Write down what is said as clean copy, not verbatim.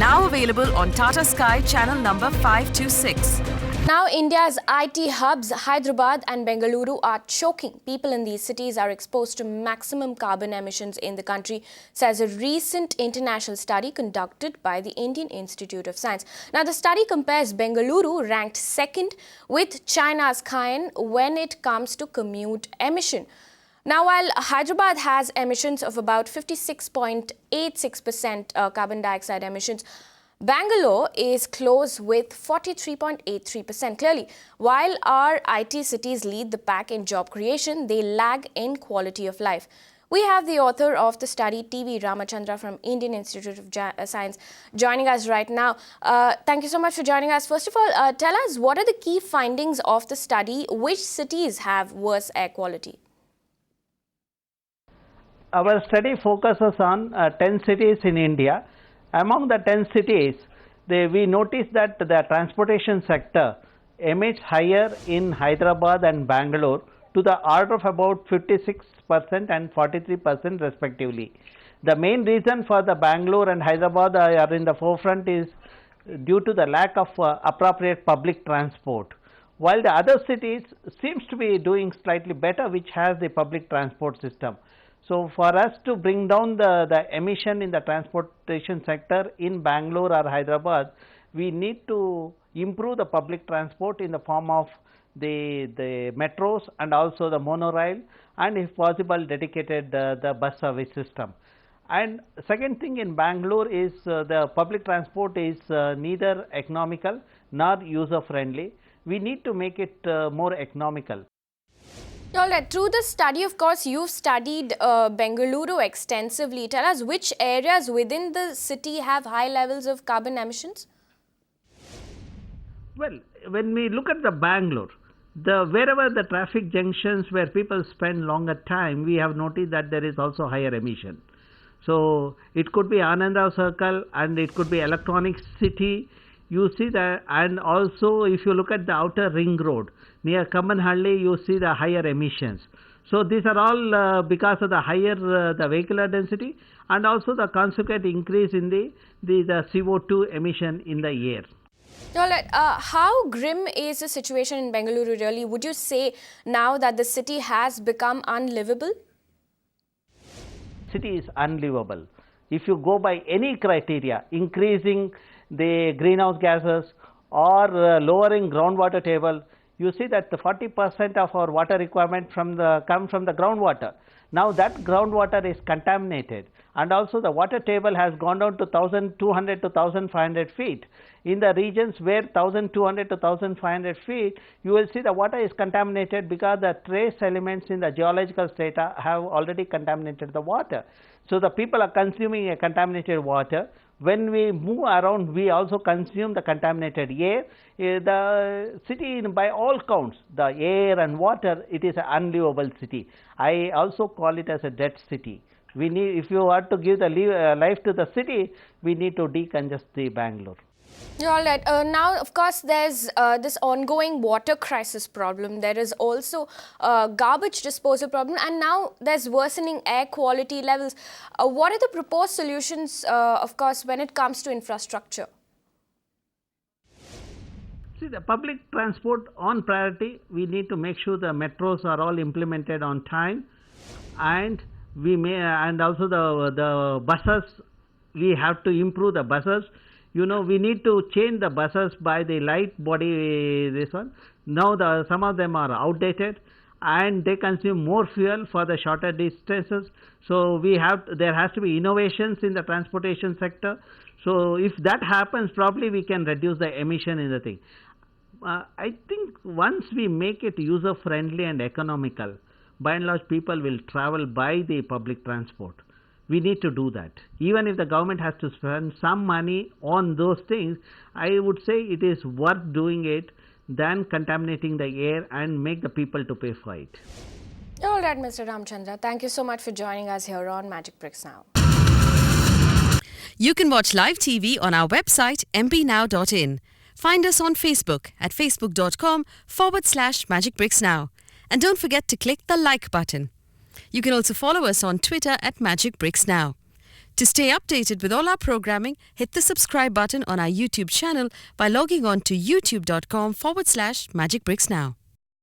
Now available on Tata Sky channel number 526. Now, India's IT hubs, Hyderabad and Bengaluru, are choking. People in these cities are exposed to maximum carbon emissions in the country, says a recent international study conducted by the Indian Institute of Science. Now, the study compares Bengaluru, ranked second, with China's Cayenne when it comes to commute emission. Now, while Hyderabad has emissions of about 56.86% carbon dioxide emissions, Bangalore is close with 43.83%. Clearly, while our IT cities lead the pack in job creation, they lag in quality of life. We have the author of the study, T.V. Ramachandra from Indian Institute of Science, joining us right now. Thank you so much for joining us. First of all, tell us, what are the key findings of the study? Which cities have worse air quality? Our study focuses on 10 cities in India. Among the 10 cities, we noticed that the transportation sector emits higher in Hyderabad and Bangalore to the order of about 56% and 43% respectively. The main reason for the Bangalore and Hyderabad are in the forefront is due to the lack of appropriate public transport, while the other cities seems to be doing slightly better, which has the public transport system. So, for us to bring down the emission in the transportation sector in Bangalore or Hyderabad, we need to improve the public transport in the form of the metros and also the monorail, and if possible dedicated the bus service system. And second thing in Bangalore is the public transport is neither economical nor user friendly. We need to make it more economical. All right. Through the study, of course, you've studied Bengaluru extensively. Tell us, which areas within the city have high levels of carbon emissions? Well, when we look at the Bangalore, wherever the traffic junctions where people spend longer time, we have noticed that there is also higher emission. So, it could be Ananda Circle and it could be Electronic City. You see that, and also if you look at the outer ring road near Kammanhalli, you see the higher emissions. So these are all because of the higher the vehicular density and also the consequent increase in the CO2 emission in the air. All right. How grim is the situation in Bengaluru really? Would you say now that the city has become unlivable? City is unlivable. If you go by any criteria, increasing the greenhouse gases or lowering groundwater table, you see that the 40% of our water requirement come from the groundwater. Now that groundwater is contaminated, and also the water table has gone down to 1200 to 1500 feet. In the regions where 1200 to 1500 feet, you will see the water is contaminated because the trace elements in the geological strata have already contaminated the water. So the people are consuming a contaminated water. When we move around, we also consume the contaminated air. The city, by all counts, the air and water, it is an unlivable city. I also call it as a dead city. We need, if you want to give the life to the city, we need to decongest the Bangalore. All right. Now, of course, there's this ongoing water crisis problem. There is also garbage disposal problem, and now there's worsening air quality levels. What are the proposed solutions, of course, when it comes to infrastructure? See, the public transport on priority, we need to make sure the metros are all implemented on time, and and also the buses, we have to improve the buses. You know, we need to change the buses by the light body, this one. Now some of them are outdated and they consume more fuel for the shorter distances. So there has to be innovations in the transportation sector. So if that happens, probably we can reduce the emission in the thing. I think once we make it user friendly and economical, by and large people will travel by the public transport. We need to do that. Even if the government has to spend some money on those things, I would say it is worth doing it than contaminating the air and make the people to pay for it. All right, Mr. Ramachandra, thank you so much for joining us here on Magic Bricks Now. You can watch live TV on our website mpnow.in. Find us on Facebook at facebook.com/magicbricksnow. And don't forget to click the like button. You can also follow us on Twitter at Magic Bricks Now. To stay updated with all our programming, hit the subscribe button on our YouTube channel by logging on to youtube.com/magicbricks now.